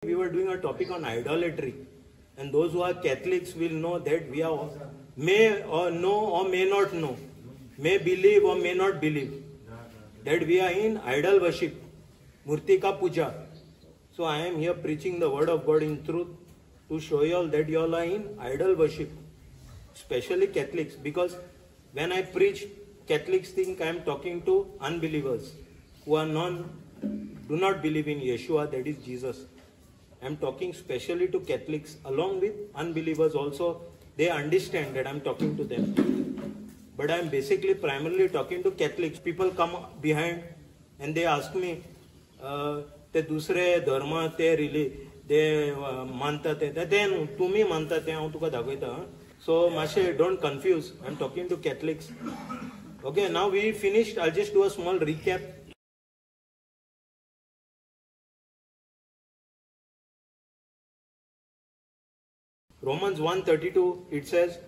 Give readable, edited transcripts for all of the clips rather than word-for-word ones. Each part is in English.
We were doing a topic on idolatry, and those who are Catholics will know that we are may or know or may not know, may believe or may not believe that we are in idol worship, Murtika Puja. So I am here preaching the word of God in truth to show you all that you all are in idol worship, especially Catholics, because when I preach, Catholics think I am talking to unbelievers who are do not believe in Yeshua, that is Jesus. I am talking specially to Catholics along with unbelievers also. They understand that I am talking to them. But I am basically primarily talking to Catholics. People come behind and they ask me, ते दुसरे धर्म ते मानता ते तुम्ही मानता ते हांव तुका दाखयता. So मातशे don't confuse. I am talking to Catholics. Okay, now we finished. I'll just do a small recap. Romans 1:32, it says,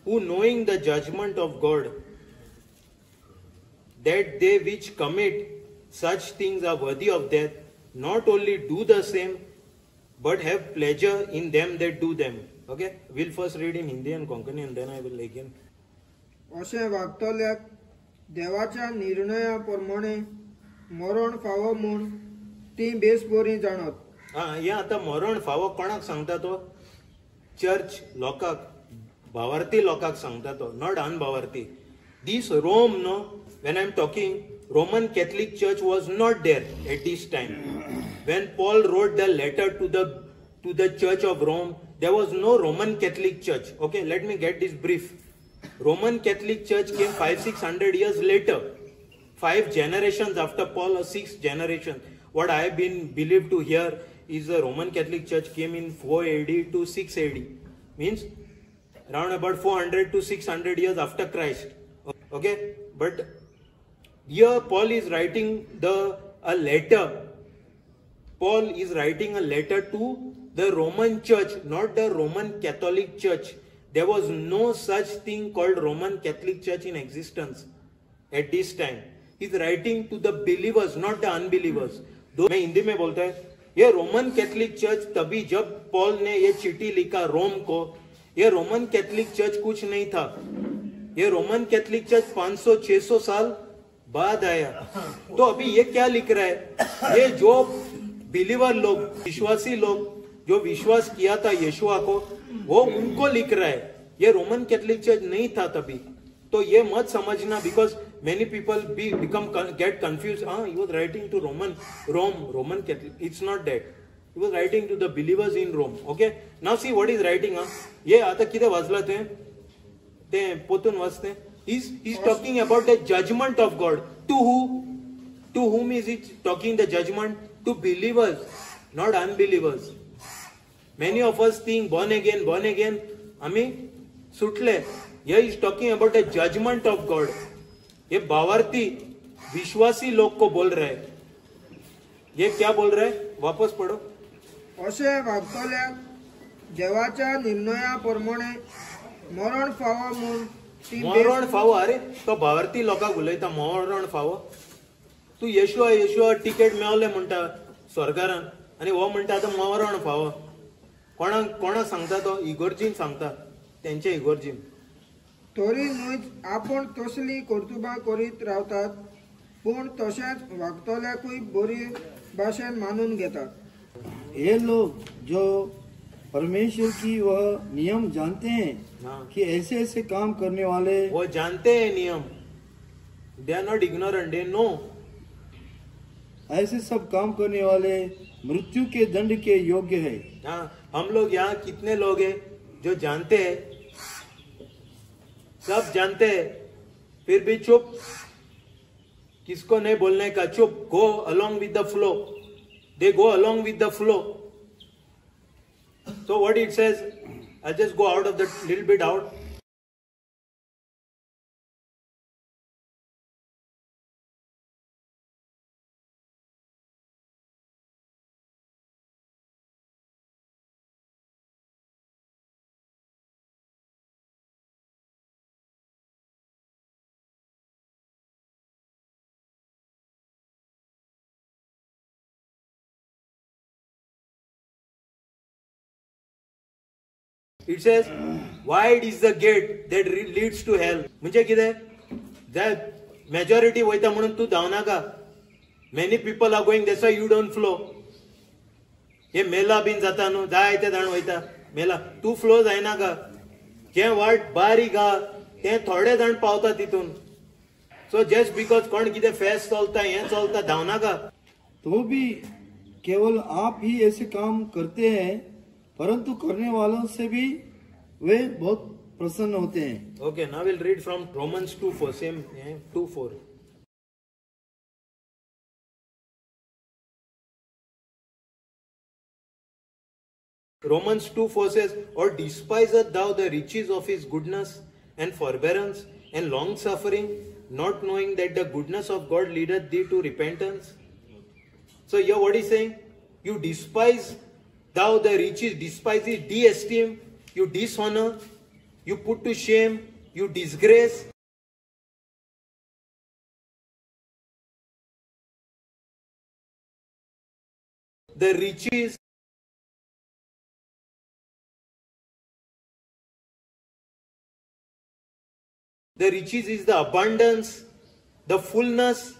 who knowing the judgment of God, that they which commit such things are worthy of death, not only do the same, but have pleasure in them that do them. Okay, we'll first read in Hindi and Konkani and then I will again. अशें वागतल्याक देवाच्या निर्णयाप्रमाणे मरण फावो म्हूण ती base बरी जाणत. हे आता मरण फावो कोणाक सांगता तो? चर्च लोकांक, भावार्थी लोकांक सांगता तो, not अनभावार्थी. This Rome, no, when I'm talking, Roman Catholic Church was not there at this time. When Paul wrote the letter to the Church of Rome, there was no Roman Catholic Church. Okay, let me get this brief. Roman Catholic Church came 500-600 years later. 5 generations after Paul, or 6 generations. What I have been believed to hear is the Roman Catholic Church came in 4 AD to 6 AD. Means around about 400 to 600 years after Christ. Okay, but here Paul is writing a letter. Paul is writing a letter to the Roman Church, not the Roman Catholic Church. There was no such thing called Roman Catholic Church in existence at this time. He's writing to the believers, not the unbelievers. दो मैं हिंदी में बोलता है, ये Roman Catholic church तभी जब Paul ने ये चिट्ठी लिखा रोम को, ये रोमन कैथलिक चर्च कुछ नहीं था. ये रोमन कैथलिक चर्च 500-600 साल बाद आया. तो अभी ये क्या लिख रहा है? ये जो बिलीवर लोग, विश्वासी लोग जो विश्वास किया था यीशुआ को, वो उनको लिख रहा है. ये रोमन कैथलिक चर्च नहीं था तभी. तो ये मत समझना, because many people get confused. He was writing to Roman Catholic. It's not that. He was writing to the believers in Rome. Okay. Now see what he's writing. ये आता किधे वाचला ते पोतून वाचते. He's talking about the judgment of God. To who? To whom is he talking the judgment? To believers, not unbelievers. Many of us think born again. आम्ही सुटले. Here is talking about the judgment of God. ये भावार्थी विश्वासी लोग को बोल रहा है. ये क्या बोल रहा है? वापस पढ़ो. अशें वागतल्याक देवाच्या निर्णयाप्रमाणे मरण फावो म्हूण ती मरण फावो. अरे तो भावार्थी लोकांक उलयता मरण फावो. तू येशुआ टिकेट मेळले म्हणटा स्वर्गारान, आनी हो म्हणटा आतां मरण फावो. कोणा सांगता तो? इगोर्जीन सांगता, तेंचे इगोर्जीन. तरी न्हूच आपण तसली कर्तुबां करीत रावतात, पूण तशेंच वागतल्याकूय बरी भाशेन मानून घेतात. ये लोग जो परमेश्वर की वह नियम जानते हैं कि ऐसे ऐसे काम करने वाले, वो जानते हैं नियम. They are not ignorant, they know. ऐसे सब काम करने वाले मृत्यु के दंड के योग्य है. हाँ, हम लोग यहाँ कितने लोग हैं जो जानते हैं? सब जानते हैं, फिर भी चुप. किसको नहीं बोलने का? चुप. Go along with the flow. They go along with the flow. So what it says, I'll just go out of the little bit out. It says, wide is the gate that leads to hell. म्हणजे कितें? That majority वयता म्हणून तूं धांवनाका. Many people are going, that's why you don't flow. हे मेला बीन जाता न्हू, जायते जाण वयता मेला. तूं फ्लो जायनाका. जें वाट बारीक आहा तें थोडे जाण पावता तितून. So just because कोण कितें फेस्ट चलता हें चलता धांवनाका. तो भी केवल आप ही ऐसे काम करते हैं, परंतु करने वालों से भी वे बहुत प्रसन्न होते हैं. Okay, now we'll read from Romans 2:4, same 2:4. Romans 2:4 says, or despiseth thou the riches of his goodness and forbearance and long suffering, not knowing that the goodness of God leadeth thee to repentance? So here what he's saying, you despise thou the riches, despise is de-esteem, you dishonor, you put to shame, you disgrace. The riches, the riches is the abundance, the fullness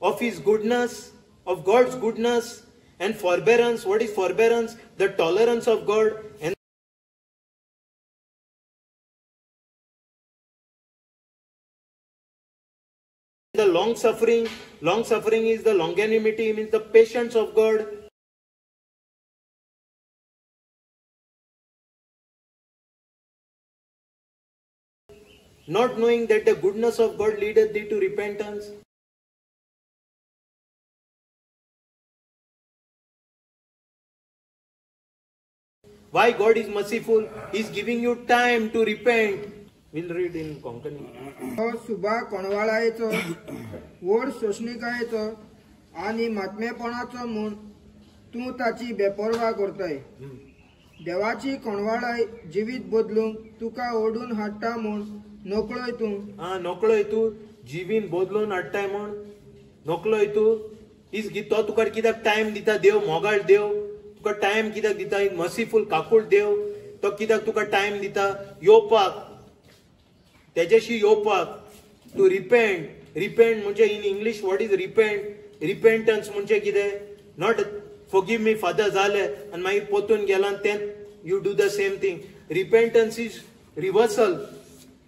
of his goodness, of God's goodness, and forbearance. What is forbearance? The tolerance of God, and the long suffering. Long suffering is the longanimity, means the patience of God. Not knowing that the goodness of God leadeth thee to repentance. Why God is merciful? He is giving you time to repent. We'll read in Konkani. सुबा कोणवाळायेचो व्हड सोशणिकायेचो आनी मातमेपणाचो म्हूण तूं ताची बेपरवा करताय. देवाची कोणवाळाय जिवीत बदलूंक तुका ओडून हाडटा म्हूण नोकळोय तूं. नोकळोय तूं जिवीन बदलून हाडटाय म्हूण नोकळोय तूं. तो तुका कित्याक टायम दिता देव, मोगाळ देव तुका टायम कित्याक दिता. मर्सिफूल काकूळ देव तो कित्याक तुका टायम दिता येवपाक, तेजेशी येवपाक. To repent. रिपेंट म्हणजे in English what is repent? Repentance म्हणजे कितें? नॉट फॉरगिव मी फादर जालें आनी मागीर पोतून गेला तें you do the same thing. Repentance is reversal,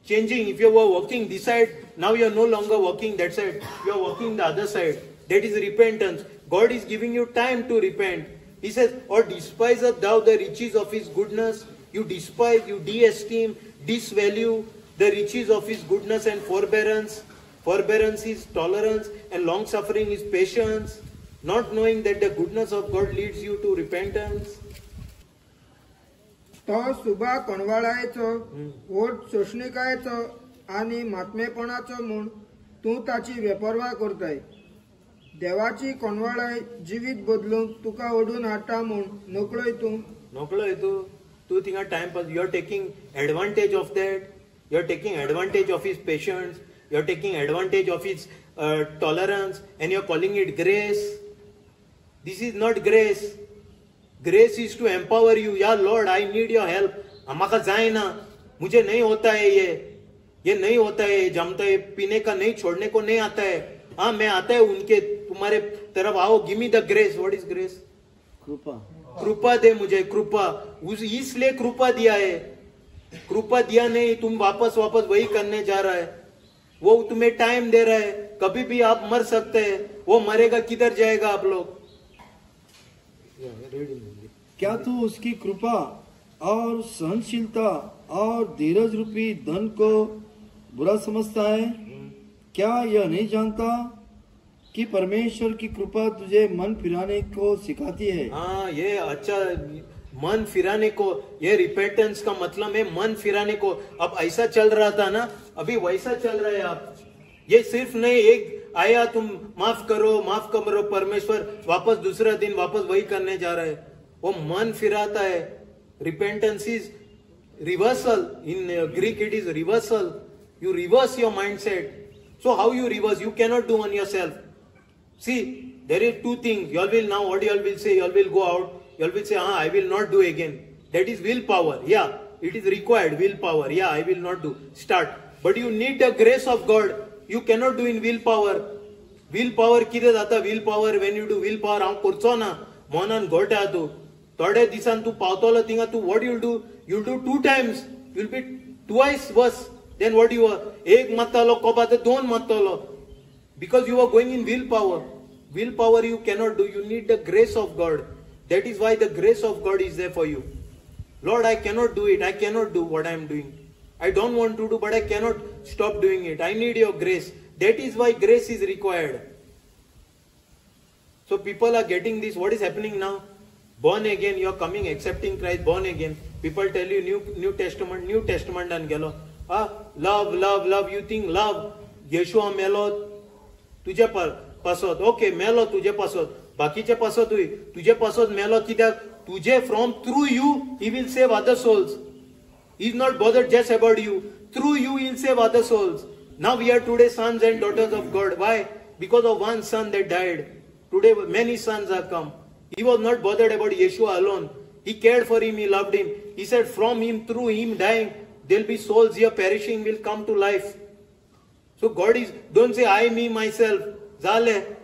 changing. If you were walking this side, now you are no longer walking that side, you are walking the other side. That is repentance. God is giving you time to repent. He says, or despiseth thou the riches of his goodness? You despise, you de-esteem, disvalue the riches of his goodness and forbearance. Forbearance is tolerance and long suffering is patience, not knowing that the goodness of God leads you to repentance. तो सुबा कोणवाळायेचो व्हड सोशणिकायेचो आनी मातमेपणाचो म्हूण तूं ताची बेपरवा करताय. देवाची कोणवाळाय जिवीत बदलूंक तुका ओडून हाडटा म्हूण नोकळोय तूं. नोकळोय तूं. तूं थिंगा time pass. You are taking advantage of that. You are taking advantage of his patience. You are taking advantage of his tolerance and you are calling it grace. This is not grace. Grace is to empower you. Yeah, Lord, I need your help. हमारा जाए ना, मुझे नहीं होता है ये नहीं होता है, जमता है, पीने का नहीं, छोड़ने को नहीं आता है. हाँ, मैं आता है उनके तुम्हारे तरफ आओ. Give me the grace. What is grace? कृपा. कृपा दे मुझे, कृपा. इसलिए कृपा दिया है. कृपा दिया नहीं, तुम वापस वही करने जा रहा है. वो तुम्हें टाइम दे रहा है. कभी भी आप मर सकते हैं. वो मरेगा, किधर जाएगा आप लोग? क्या तू उसकी कृपा और सहनशीलता और धीरज रूपी धन को बुरा समझता है? क्या यह नहीं जानता कि परमेश्वर की कृपा तुझे मन फिराने को सिखाती है? हाँ, ये अच्छा, मन फिराने को, ये रिपेंटेंस का मतलब है मन फिराने को. अब ऐसा चल रहा था ना, अभी वैसा चल रहा है. आप ये सिर्फ नहीं एक आया तुम माफ करो परमेश्वर, वापस दूसरा दिन वापस वही करने जा रहा है. वो मन फिराता है. Repentance is reversal. In Greek it is reversal. You reverse your mindset. So how you reverse? You cannot do on yourself. See, there is two thing. You all will now, what you all will say, you all will go out, you all will say, I will not do again. That is willpower. Yeah, It is required willpower. Yeah, I will not do. Start. But you need the grace of God. You cannot do in willpower. Willpower कितें जाता? Willpower, when you do willpower, हांव करचो ना. मनान घोटा तूं. थोडे दिसान तूं पावतलो थिंगा तूं what you'll do? You'll do 2 times. You'll be twice worse than what you were. एक मारतालो कोबा ते 2 मारतालो. Because you are going in willpower. Willpower you cannot do. You need the grace of God. That is why the grace of God is there for you. Lord, I cannot do it. I cannot do what I am doing. I don't want to do, but I cannot stop doing it. I need your grace. That is why grace is required. So people are getting this. What is happening now? Born again, you are coming, accepting Christ, born again. People tell you New Testament and gelo. Love, love, love. You think love. Yeshua melo तुझे पासोत. Okay, melo तुझे पासोत. बाकीचे पासोत हुई. तुझे पासोत melo कित्याक तुझे from through you he will save other souls. He is not bothered just about you. Through you he will save other souls. Now we are today sons and daughters of God. Why? Because of one son that died. Today many sons have come. He was not bothered about Yeshua alone. He cared for him, he loved him. He said from him, through him dying, there will be souls here perishing, will come to life. So God is, don't say I, me, myself. Zale.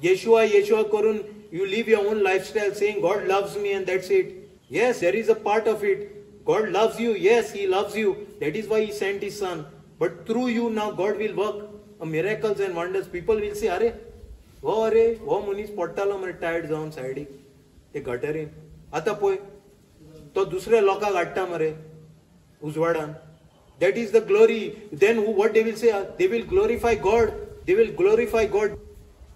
Yeshua Korun, you live your own lifestyle saying God loves me and that's it. Yes, there is a part of it. God loves you. Yes, He loves you. That is why He sent His Son. But through you now God will work miracles and wonders. People will say, wo munis pottalo mare tired जाऊन साइडी ते गटरीन आता पळय तो दुसरे लोकांक हाडटा मरे उजवाडान. That is the glory. Then what they will say? They will glorify God. They will glorify God.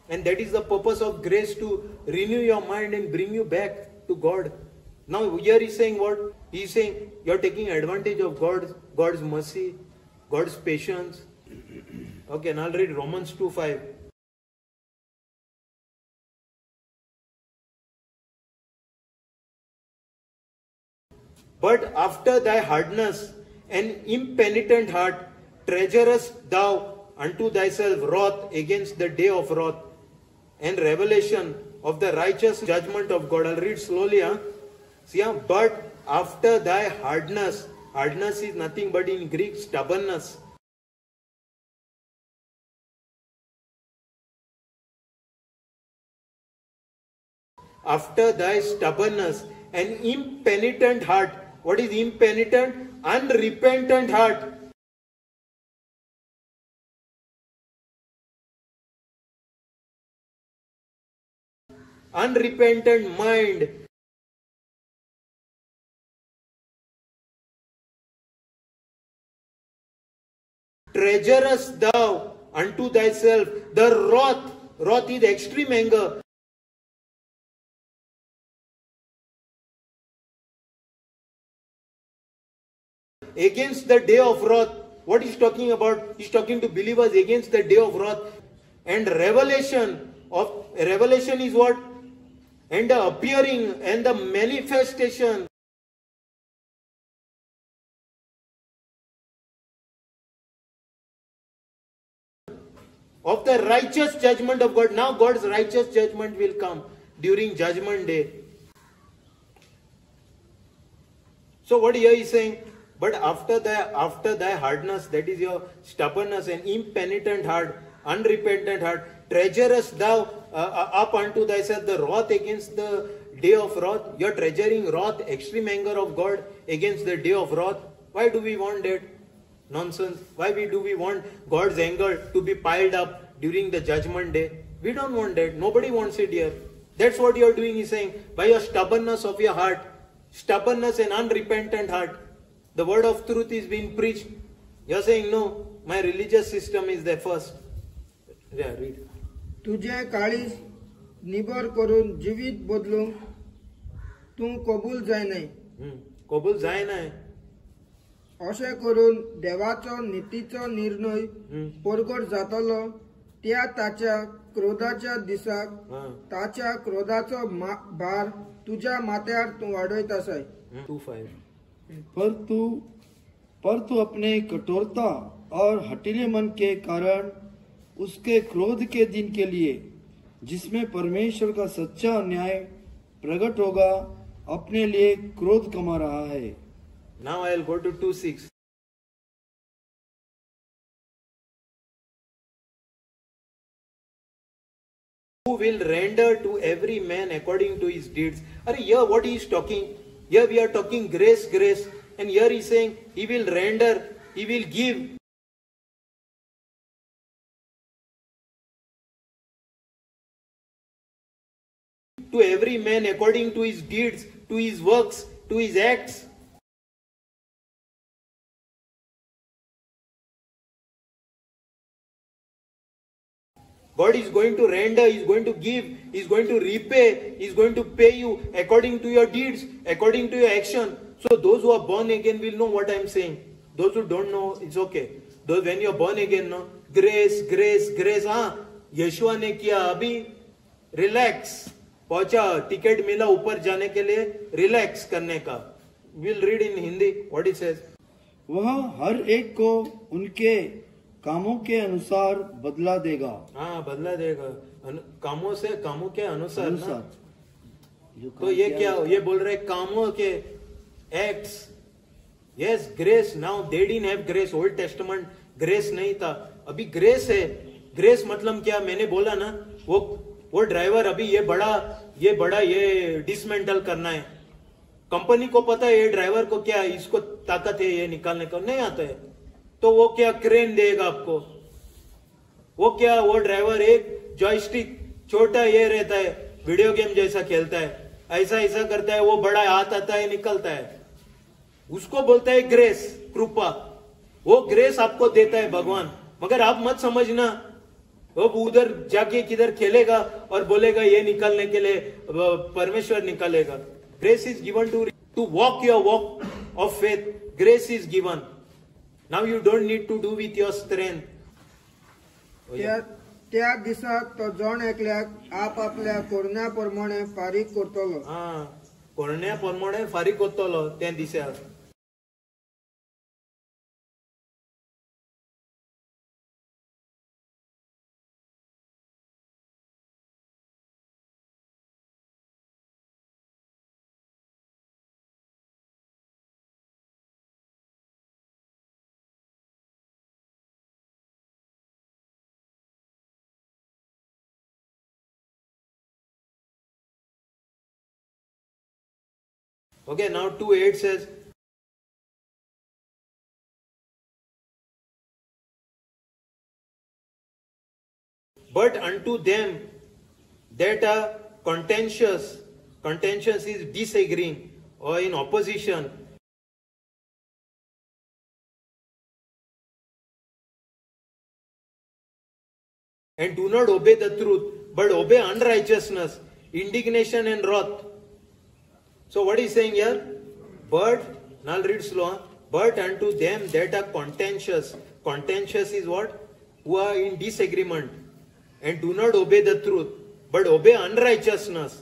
And that is the purpose of grace, to renew your mind and bring you back to God. Now here he is saying what? He is saying you are taking advantage of God's mercy, God's patience. Okay, and I'll read Romans 2:5. But after thy hardness and impenitent heart, treasurest thou unto thyself wrath against the day of wrath and revelation of the righteous judgment of God. I'll read slowly. See, but after thy hardness is nothing but in Greek stubbornness. After thy stubbornness and impenitent heart. What is impenitent? Unrepentant heart. Unrepentant mind. Treasurest thou unto thyself the wrath. Wrath is extreme anger. Against the day of wrath. What he's talking about? He's talking to believers against the day of wrath. And revelation is what? And the appearing and the manifestation of the righteous judgment of God. Now God's righteous judgment will come during judgment day. So what here is saying? But after thy hardness, that is your stubbornness and impenitent heart, unrepentant heart, treasurest thou up unto thyself the wrath against the day of wrath. You are treasuring wrath, extreme anger of God against the day of wrath. Why do we want that? Nonsense. Why do we want God's anger to be piled up during the judgment day? We don't want that. Nobody wants it here. That's what you are doing, he's saying. By your stubbornness of your heart, stubbornness and unrepentant heart, the word of truth is being preached. You are saying, no, my religious system is there first. Yeah, read. तुझे काळीज निबर करून जीवित बदलूंक तू कबूल जायनाय. कबूल जायनाय. अशें करून देवाचो नितीचो निर्णय परगट जातलो त्या ताच्या क्रोधाच्या दिसाक ताच्या क्रोधाचो भार तुझ्या माथ्यार तू वाडयत आसाय. 2:5. पर तू अपने कठोरता और हठीले मन के कारण उसके क्रोध के दिन के लिए, जिसमें परमेश्वर का सच्चा न्याय प्रकट होगा, अपने लिए क्रोध कमा रहा है. Now I'll go to 2:6. Who will render to every man according to his deeds. Here what he is talking, here we are talking grace, grace, and here he is saying he will render, he will give. To every man according to his deeds, to his works, to his acts. God is going to render, He is going to give, He is going to repay, He is going to pay you according to your deeds, according to your action. So those who are born again will know what I am saying. Those who don't know, it's okay. Those when you are born again, no, grace, grace, grace. हाँ, यीशुआ ने किया, अभी relax, पहुंचा, ticket मिला ऊपर जाने के लिए, रिलैक्स करने का. We'll read in Hindi what it says. वह हर एक को उनके कामों के अनुसार बदला देगा. हाँ, बदला देगा, कामों से, कामों के अनुसार ना. तो ये क्या, ये बोल रहे कामों के acts. Yes, grace. Now they didn't have grace. Old testament grace नहीं था, अभी ग्रेस है. ग्रेस मतलब क्या, मैंने बोला ना, वो ड्राइवर अभी ये बड़ा ये डिसमेंटल करना है. कंपनी को पता है ये ड्राइवर को क्या, इसको ताकत है ये निकालने का, नहीं आता है, तो वो क्या क्रेन देगा आपको. वो क्या, वो ड्राइवर एक जॉयस्टिक छोटा ये रहता है, वीडियो गेम जैसा खेलता है, ऐसा ऐसा करता है, वो बड़ा हाथ आता है, निकलता है, उसको बोलता है ग्रेस, कृपा. वो ग्रेस आपको देता है भगवान. मगर आप मत समझना वो उधर जाके किधर खेलेगा और बोलेगा ये निकालने के लिए परमेश्वर निकालेगा. Grace is given to walk your walk of faith. Grace is given. Now you don't need to do with your strength. त्या दिसाक तो जण एकल्याक आपल्या कोरण्याप्रमाणे फारीक करतलो. हा, कोरण्याप्रमाणे फारीक करतलो त्या दिसाक. Okay, now 2:8 says, but unto them that are contentious, contentious is disagreeing or in opposition, and do not obey the truth, but obey unrighteousness, indignation and wrath. So what is saying here? But, now I'll read slow. But unto them that are contentious. Contentious is what? Who are in disagreement and do not obey the truth, but obey unrighteousness.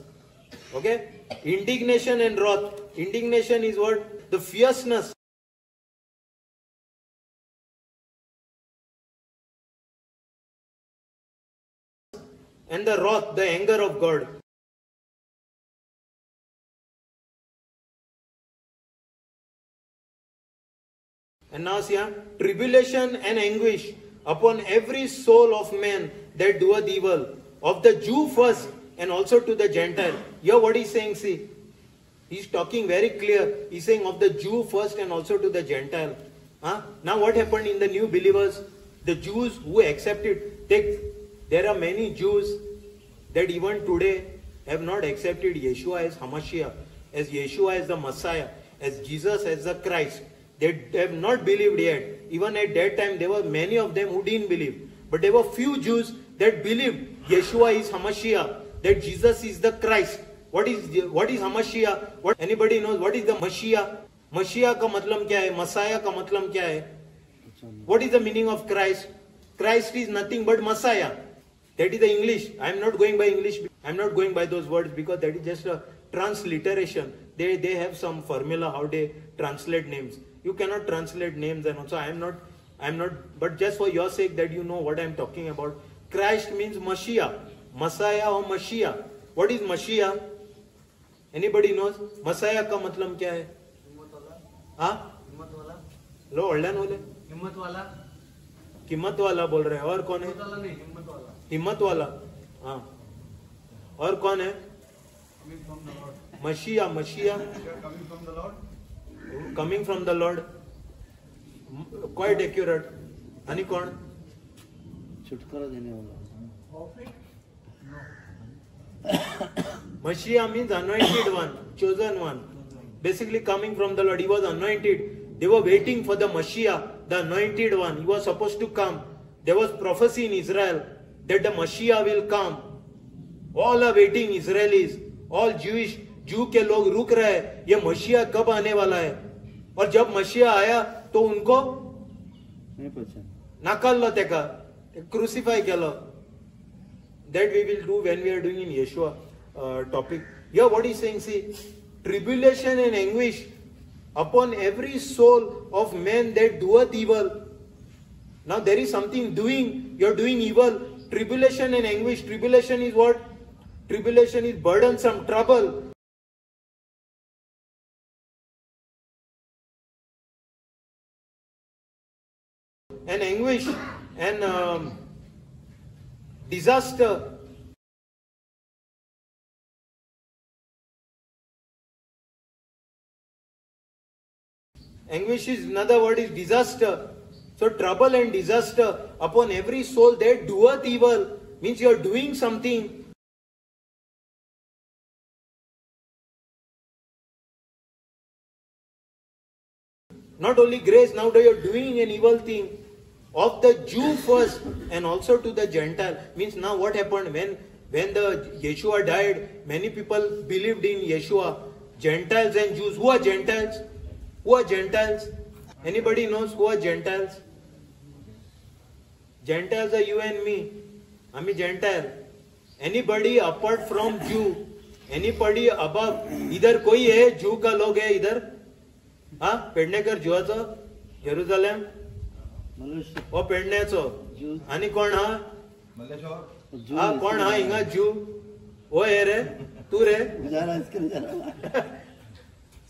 Okay? Indignation and wrath. Indignation is what? The fierceness. And the wrath, the anger of God. And now see, tribulation and anguish upon every soul of man that doeth evil, of the Jew first and also to the Gentile. Here what he's saying, see, he's talking very clear. He's saying of the Jew first and also to the Gentile. Now what happened in the new believers? The Jews who accepted, there are many Jews that even today have not accepted Yeshua as Hamashiach, as Yeshua as the Messiah, as Jesus as the Christ. They have not believed yet. Even at that time, there were many of them who didn't believe. But there were few Jews that believed Yeshua is Hamashiach, that Jesus is the Christ. What is Hamashiach? Anybody knows what is the Mashiach? Mashiach का मतलब क्या है? Messiah का मतलब क्या है? What is the meaning of Christ? Christ is nothing but Messiah. That is the English. I am not going by English. I am not going by those words because that is just a transliteration. They have some formula how they translate names. You cannot translate names, and also I am not, but just for your sake that you know what I am talking about. Christ means Mashiach, Messiah or Mashiach. What is Mashiach? Anybody knows? Messiah का मतलब क्या है? हाँ हिम्मत वाला, लो olden बोले हिम्मत वाला, कीमत वाला बोल रहे हैं, और कौन है? हिम्मत वाला नहीं, हिम्मत वाला, हिम्मत वाला, हाँ। और कौन है? coming from the Lord, messiah, messiah coming from the Lord, coming from the Lord, quite accurate. आणि कोण? छुटकारा देने वाला. Messiah means anointed one, chosen one. Basically coming from the Lord. He was anointed. They were waiting for the Messiah, the anointed one. He was supposed to come. There was prophecy in Israel that the Messiah will come. All are waiting, Israelis, all Jewish, Jew के लोग रुक रहे हैं, ये मसीहा कब आने वाला है. और जब मसीहा आया तो उनको नहीं पहचान. नाकारलं त्याका, क्रुसिफाय केलं. That we will do when we are doing in Yeshua topic. Here what he's saying, see, tribulation and anguish upon every soul of man that doeth evil. Now there is something doing, you're doing evil. Tribulation and anguish. Tribulation is what? Tribulation is burdensome, trouble. And anguish and disaster. Anguish is another word, is disaster. So trouble and disaster upon every soul that doeth evil, means you are doing something. Not only grace, now you are doing an evil thing. Of the Jew first and also to the Gentile. Means now what happened when the Yeshua died, many people believed in Yeshua. Gentiles and Jews. Who are Gentiles? Who are Gentiles? Anybody knows who are Gentiles? Gentiles are you and me. Ami Gentile. Anybody apart from Jew? Anybody above? इधर कोई है Jew का लोग है इधर? हाँ Pednekar जुआचं Jerusalem Malaysia. ओ पेडण्याचो Jew. आणि कोण हा? मल्लेश्वर, हा कोण हा हिंगा जू? ओ हे रे तू रे. जा रहा है इसके लिए जा रहा है.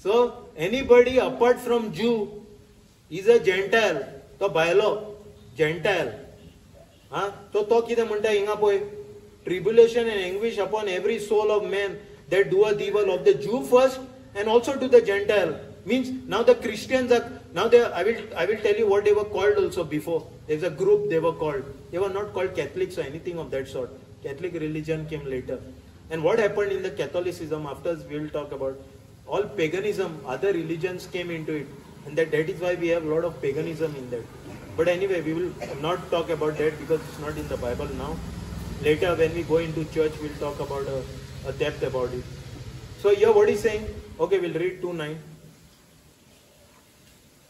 So anybody apart from Jew is a Gentile. तो भायलो Gentile. हा तो कितें म्हणटा हिंगा पळय, tribulation and anguish upon every soul of man that doeth evil, of the Jew first and also to the Gentile. Means now the Christians are now they I will tell you what they were called also before. There's a group they were called. They were not called Catholics or anything of that sort. Catholic religion came later. And what happened in the Catholicism, after we will talk about, all paganism, other religions came into it. And that is why we have a lot of paganism in that. But anyway, we will not talk about that because it's not in the Bible now. Later when we go into church, we'll talk about a depth about it. So here what he's saying, okay, we'll read 2:9.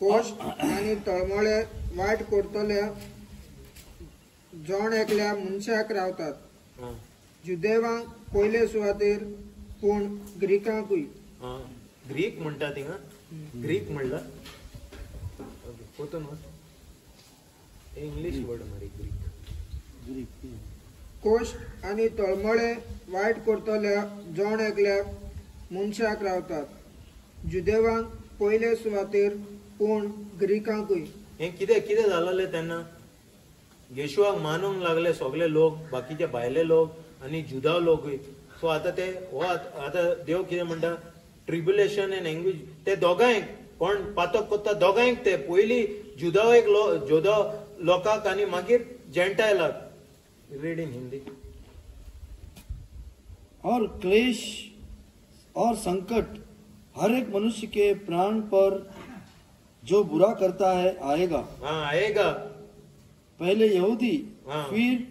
कोश आणि तळमळे white करतल्या जण एकल्या मनशाक रावतात. हाँ, जुदेवांक पयले सुवातेर पूण ग्रीकांकूय. हाँ. ग्रीक म्हणटा थिंगा. ग्रीक म्हणला. पोतून इंग्लिश वर्ड मारी ग्रीक. कोश आणि तळमळे वाईट करतल्या जण एकल्या मनशाक रावतात. जुदेवांक पयले सुवातेर पूण ग्रीकांकूय. हे कितें जालेलें तेन्ना येशूवाक मानूंक लागले सगळे लोक, बाकीचे भायले लोक आनी जुदा लोकूय. सो आतां ते हो आतां देव कितें म्हणटा, ट्रिब्युलेशन एंड एंग्वीज ते दोगांयक कोण पातक कोत्ता, दोगांयक ते पयलीं जुदा लोकांक आनी मागीर जेंटायलाक. Read in Hindi. और क्लेश और संकट हर एक मनुष्य के प्राण पर जो बुरा करता है आएगा. हाँ आएगा. पहले यहूदी, हाँ. फिर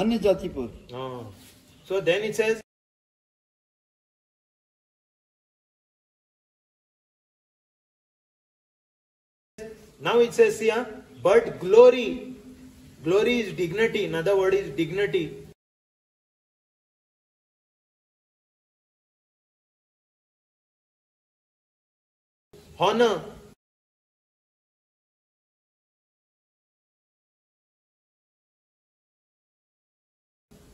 अन्य जाति पर. हाँ. So then it says, now it says here, but glory is dignity. Another word is dignity. Honor.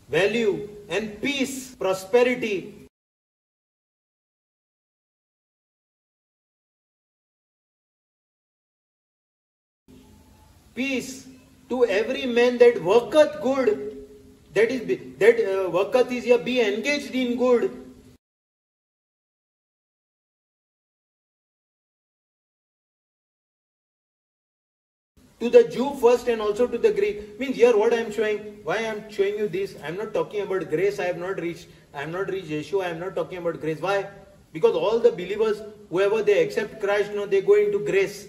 Value and peace, prosperity. peace to every man that worketh good. Worketh is be engaged in good. To the Jew first and also to the Greek. Means here what I am showing, why I am showing you this, I am not talking about grace, I have not reached Yeshua, I am not talking about grace. Why? Because all the believers, whoever they accept Christ, no, they go into grace.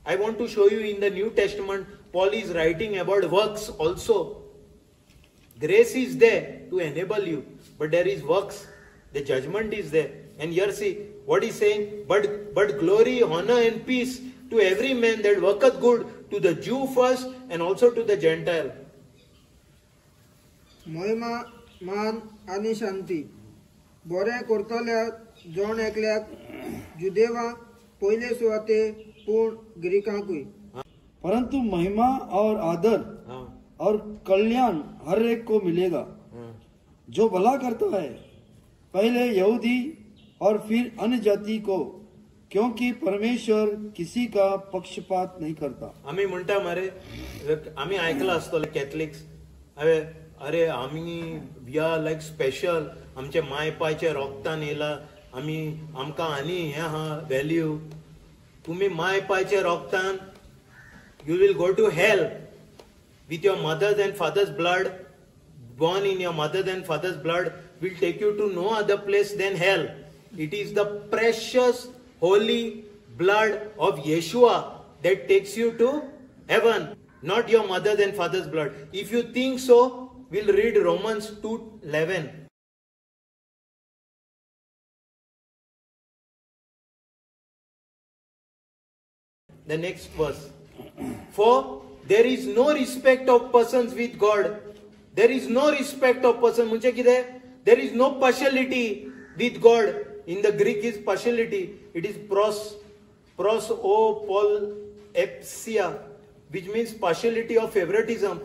I want to show you in the New Testament, Paul is writing about works also. Grace is there to enable you, but there is works. The judgment is there. And here see, what he's saying, but glory, honor and peace to every man that worketh good, to the Jew first and also to the Gentile. महिमा मान आणि शांती बरें करतल्याक जोण एकल्याक जुदेवाक पयले सुवाते पूण ग्रीकांकूय. परंतु महिमा और आदर और कल्याण हर एक को मिलेगा जो भला करता है, पहले यहूदी और फिर अन्य जाति को, क्योंकि परमेश्वर किसी का पक्षपात नहीं करता. आम्ही म्हणता मरे, आम्ही ऐकलं असतो कॅथलिक्स, अरे आम्ही वी आर लाईक स्पेशल, आमच्या मायपाच्या रोगतान येला, आमका आणि हे हा व्हॅल्यू. तुम्ही मायपाच्या रोगतान you will go to hell with your mother's and father's blood. Born in your mother's and father's blood will take you to no other place than hell. It is the precious holy blood of Yeshua that takes you to heaven, not your mother's and father's blood. If you think so, we'll read Romans 2:11. The next verse. For there is no respect of persons with God. There is no respect of person. म्हणजे कितें? There is no partiality with God. In the Greek is partiality. It is pros o pol epsia, which means partiality or favoritism.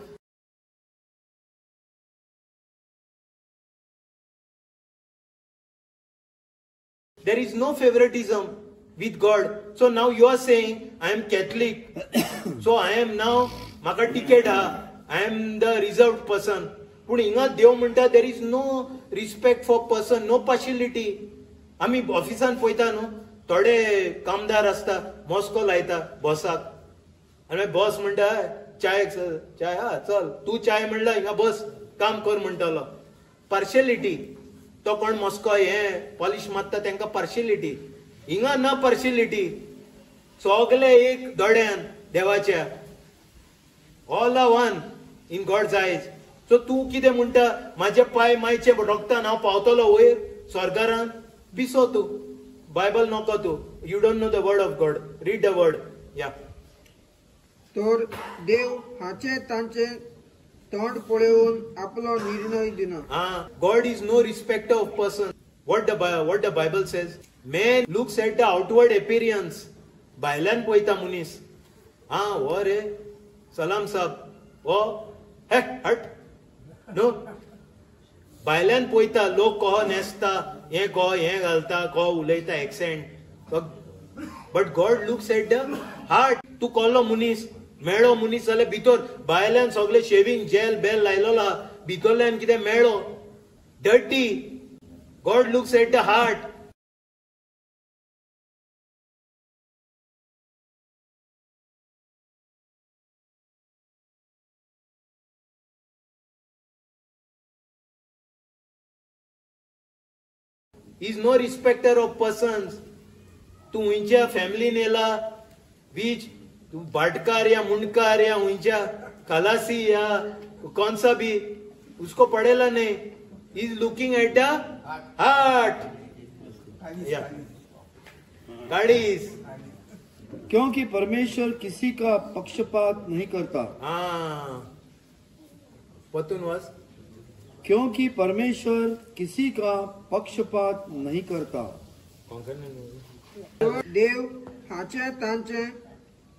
There is no favoritism with God. So now you are saying, I am Catholic. So I am now, maka ticket ha. I am the reserved person. But inga Dev म्हणता, there is no respect for person, no partiality. आम्ही ऑफिसान पळयता न्हू, थोडे कामदार असता, Moscow लायता बॉसाक. आनी boss म्हणटा, चाय हा चल, तू चाय म्हणला हिंगा बस काम कर म्हणटलो. पार्शियलिटी. तो कोण मॉस्को हे पॉलिश मारता तांकां पार्शियलिटी. हिंगा ना पार्शियलिटी. सगळे एक दोड्यान देवाच्या. All are one in God's eyes. So तू कितें म्हणटा, माझे पाय मायचे रोगतान हांव पावतलो वयर स्वर्गारान. पिसो तू, बायबल नको तू. You don't know the word of God. Read the word. या. तर देव हाचे तांचे तोंड पळोवन आपलो निर्णय दिना. God is no respecter of person. What the Bible says? Man looks at the outward appearance. भायल्यान पळयता मनीस. हो रे सलाम साब, हो हट नो. भायल्यान पळयता लोक कहो न्हेसता, हे कहो हे घालता, कहो उलयता accent. But God looks at the heart. तू कहलो मनीस, मेळो मनीस जाल्यार भितर भायल्यान सगळे शेविंग जेल बेल लायलोला, भितरल्यान कितें मेळो dirty. God looks at the heart. He is no respecter of persons. तू हुंच्या फॅमिलीन येला, बीच तू भाटकार या मुंडकार या हुंच्या खलासी या कौन सा भी, उसको पढ़ेला नहीं. He is looking at the heart. Yeah. गाड़ीस. क्योंकि परमेश्वर किसी का पक्षपात नहीं करता. पतून वास. क्योंकि परमेश्वर किसी का पक्षपात नहीं करता. देव हाचे तांचे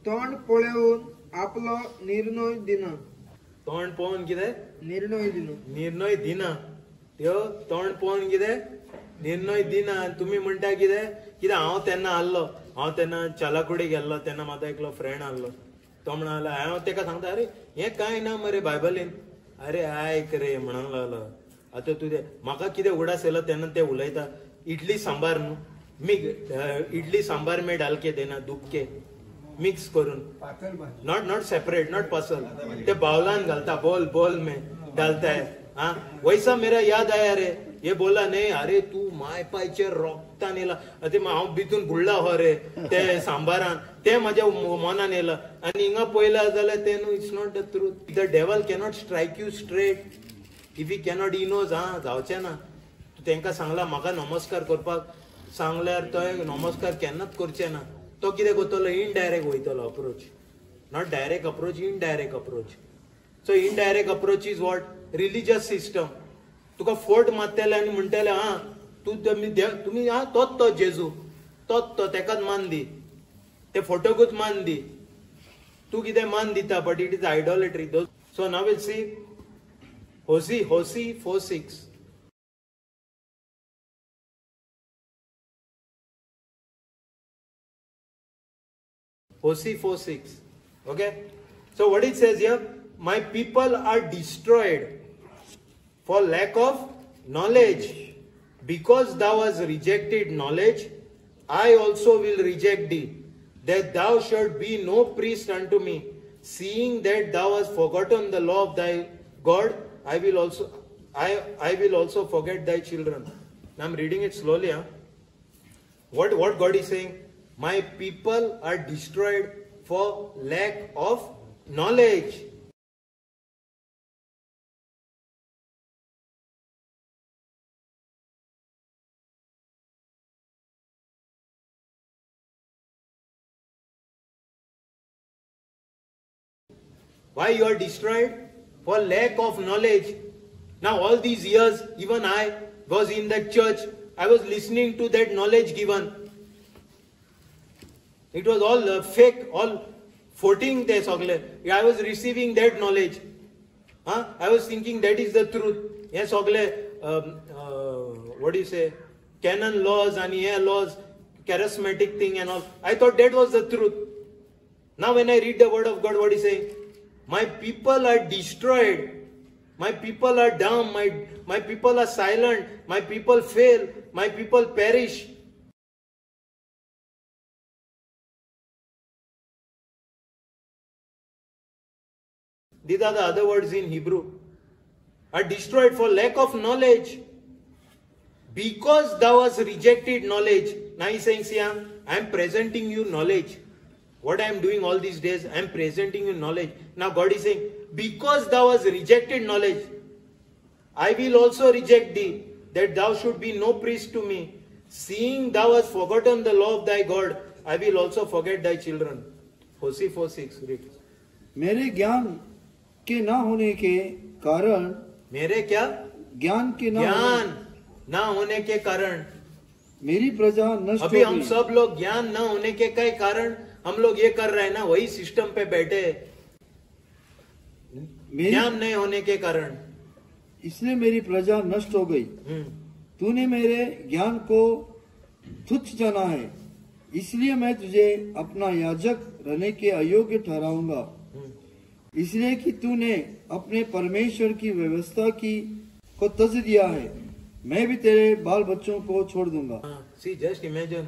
तोंड पळोवन आपलो निर्णय दिना. तोंड पळोवन कितें निर्णय दिना. निर्णय दिना. त्यो तोंड पळोवन कितें निर्णय दिना. तुम्ही म्हणटा कितें हांव तेन्ना आसलो, हांव तेन्ना चालाकुडी गेल्लो, तेन्ना म्हाका एकलो फ्रेंड आसलो. तो म्हणाला हांव तेका सांगता अरे हे काय ना मरे बायबलीन अरे आयक रे म्हणूंक लागलो आतां तुजे म्हाका कितें उगडास येयलो तेन्ना ते उलयता इडली सांबार न्हू इडली सांबार में डाल के देना दुबके मिक्स करून नॉट सेपरेट नॉट पार्सल ते बाउलान घालता बोल में डालता है हाँ वैसा मेरा याद आया रे ये बोला नहीं अरे तू माय पायचे रोगतान येला अरे हांव भितून बुडला हो रे ते सांबारान ते म्हाज्या मनान येला आनी हिंगा पळयला जाल्यार ते न्हू it's not the truth the devil cannot strike you straight if you cannot इनोज हाँ जावचें ना तांकां सांगला म्हाका नमस्कार करपाक सांगल्यार तो नमस्कार केन्नाच करचें ना तो कितें करतलो इनडायरेक्ट वयतलो approach not direct approach indirect approach so indirect approach is what religious system तुका फोर्ट मारतले आनी म्हणटले हा तू तुमी हा तोच तो जेजू तोच तो तेकाच मान दी ते फोटोकूच मान दी तू कितें मान दिता but it is idolatry so now will see Hosea 4:6 Hosea 4:6. Okay? So what it says here, my people are destroyed for lack of knowledge. Because thou hast rejected knowledge, I also will reject thee, that thou shalt be no priest unto me. Seeing that thou hast forgotten the law of thy God, I will also forget thy children. Now I'm reading it slowly. What God is saying? My people are destroyed for lack of knowledge. Why you are destroyed? For lack of knowledge. Now all these years, even I was in that church, I was listening to that knowledge given. It was all fake, all 14 days. I was receiving that knowledge. I was thinking that is the truth. Yes, what do you say? Canon laws and laws, charismatic thing and all. I thought that was the truth. Now when I read the word of God, what is saying? My people are destroyed. My people are dumb. My people are silent. My people fail. My people perish. These are the other words in Hebrew. Are destroyed for lack of knowledge. Because thou hast rejected knowledge. Now he's saying, see, I am presenting you knowledge. What I am doing all these days, I am presenting you knowledge. Now God is saying, because thou hast rejected knowledge, I will also reject thee, that thou should be no priest to me. Seeing thou hast forgotten the law of thy God, I will also forget thy children. Hosea 4:6. Read. मेरे ज्ञान के ना होने के कारण मेरे क्या ज्ञान के ना होने के कारण मेरी प्रजा नष्ट अभी हो हम गई। सब लोग ज्ञान न होने के कई कारण हम लोग ये कर रहे हैं ना, वही सिस्टम पे बैठे ज्ञान नहीं होने के कारण, इसलिए मेरी प्रजा नष्ट हो गई। तूने मेरे ज्ञान को तुच्छ जाना है, इसलिए मैं तुझे अपना याजक रहने के अयोग्य ठहराऊंगा, इसलिए कि तूने अपने परमेश्वर की व्यवस्था की को तज दिया है, मैं भी तेरे बाल बच्चों को छोड़ दूंगा। सी जस्ट इमेजिन,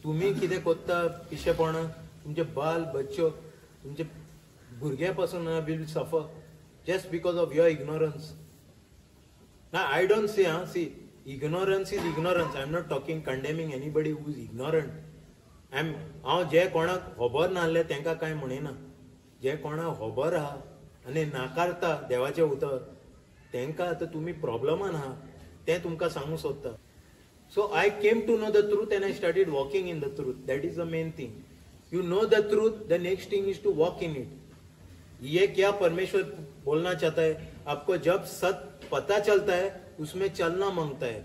तुम्ही कितें कोत्ता पिशेपणां, तुमचे बाल बच्चो, तुमचे भुरग्यापासून will suffer just because of your ignorance. Now I don't say, see, ignorance is ignorance. I'm not talking condemning anybody who is ignorant. हांव जे कोणाक खबर नासले तांकां कांय म्हणिना, जे कोणाक खबर आहा आनी नाकारता देवाचें उतर तांकां आतां तुमी प्रॉब्लमान आहा तें तुमकां सांगूंक सोदता. So I came to know the truth and I started walking in the truth. That is the main thing. You know the truth, the next thing is to walk in it. ये क्या परमेश्वर बोलना चाहता है, आपको जब सत्य पता चलता है उसमें चलना मांगता है,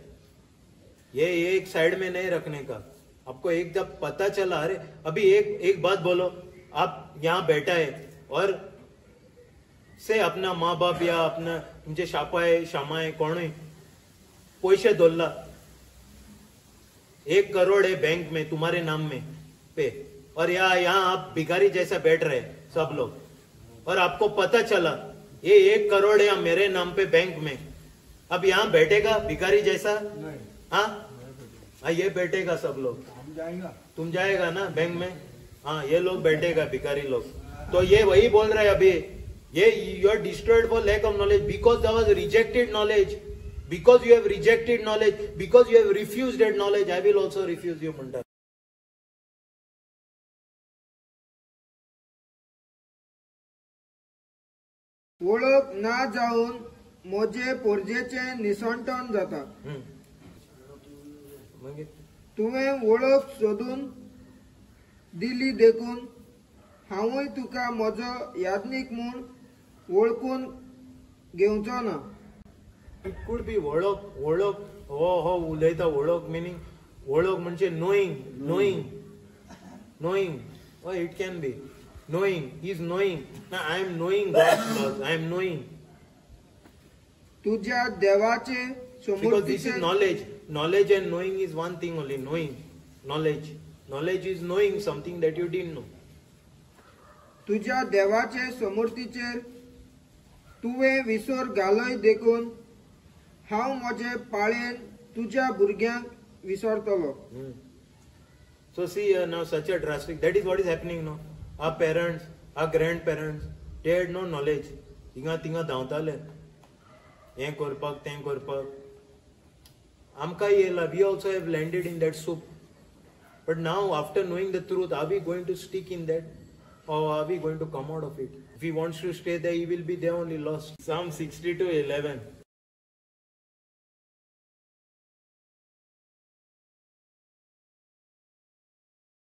ये एक साइड में नहीं रखने का। आपको एक जब पता चला, अरे अभी एक बात बोलो, आप यहाँ बैठा है और से अपना माँ बाप या अपना तुमचे शापाय शामाय कोण पैसे दोल्ला, 1 करोड़ है बैंक में तुम्हारे नाम में पे, और यहाँ आप भिखारी जैसा बैठ रहे सब लोग, और आपको पता चला ये 1 करोड़ है मेरे नाम पे बैंक में, अब यहाँ बैठेगा भिखारी जैसा? हाँ, ये बैठेगा सब लोग। तुम जाएगा ना बैंक में? हाँ, ये लोग बैठेगा भिखारी लोग। तो ये वही बोल रहे हैं अभी, ये you are destroyed for lack of knowledge, because there was rejected knowledge, because you have rejected knowledge, because you have refused that knowledge, I will also refuse you म्हणतात. ओळख ना जाऊन मोजे पोरजेचे निसंटण जाता. तुवें ओळख सोदून दिली देखून हांवूय तुका म्हजो याज्ञीक म्हूण वळखून घेवचो ना. इट कुड बी वळख, वळख हो उलयता वळख, मिनींग वळख म्हणजे knowing, knowing, knowing. It can be knowing. He is knowing. Now I am knowing God's laws. I am knowing. तुझ्या देवाचे Because this is knowledge. Knowledge and knowing is one thing only. Knowing. Knowledge. Knowledge is knowing something that you didn't know. तुझ्या देवाचे समृद्धीचेर तुवें विसर घालय देखून हांव म्हजे पाळयेन तुझ्या भुरग्यांक विसरतलो. So see now such a drastic. That is what is happening now. Our parents, our grandparents, they had no knowledge. Hinga tinga धांवताले, हें करपाक तें करपाक. आमकां येयला. We also have landed in that soup. But now, after knowing the truth, are we going to stick in that, or are we going to come out of it? If he wants to stay there, he will be there only lost. Psalm 62:11.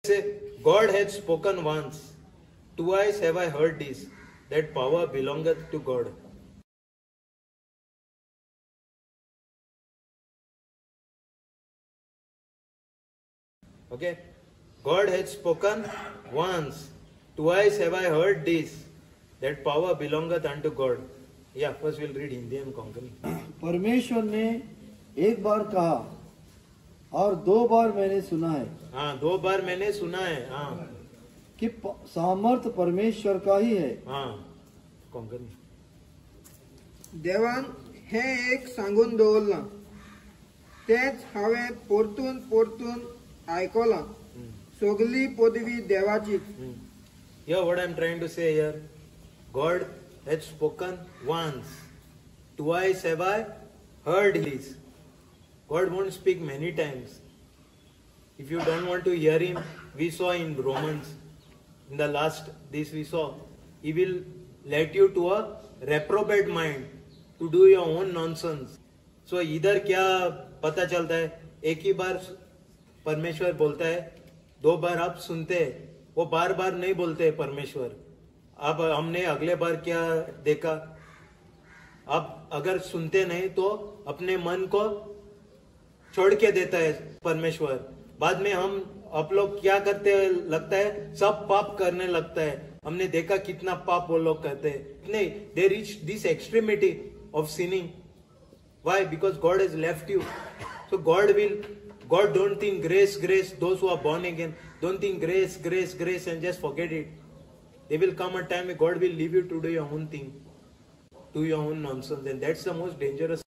Say, God hath spoken once, twice have I heard this, that power belongeth to God. Okay, God hath spoken once, twice have I heard this, that power belongeth unto God. Yeah, first we'll read Hindi and Konkani. परमेश्वर ने एक बार कहा और 2 बार मैंने सुना है. हाँ, 2 बार मैंने सुना है. हाँ, कि सामर्थ परमेश्वर का ही है. हाँ, कोंकणी. देवान हे एक सांगून दवरला, तेच हांवें परतून परतून आयकलां. सगली पदवी देवाचीच. Here what I am trying to say here, God had spoken once, twice have I heard this. God won't speak many times. If you don't want to hear him, we saw in Romans, in the last this we saw, he will let you to a reprobate mind to do your own nonsense. So इधर क्या पता चलता है, एक ही बार परमेश्वर बोलता है, 2 बार आप सुनते हैं, वो बार बार नहीं बोलते हैं परमेश्वर. अब हमने अगले बार क्या देखा, आप अगर सुनते नहीं तो अपने मन को छोड़ के देता है परमेश्वर. बाद में आप लोग क्या करते हैं, लगता है सब पाप करने लगता है. हमने देखा कितना पाप वो लोग करते हैं. नहीं, they reach this extremity of sinning. Why? Because God has left you. So God don't think grace, grace. Those who are born again don't think grace, grace, grace and just forget it. There will come a time where God will leave you to do your own thing, do your own nonsense, and that's the most dangerous.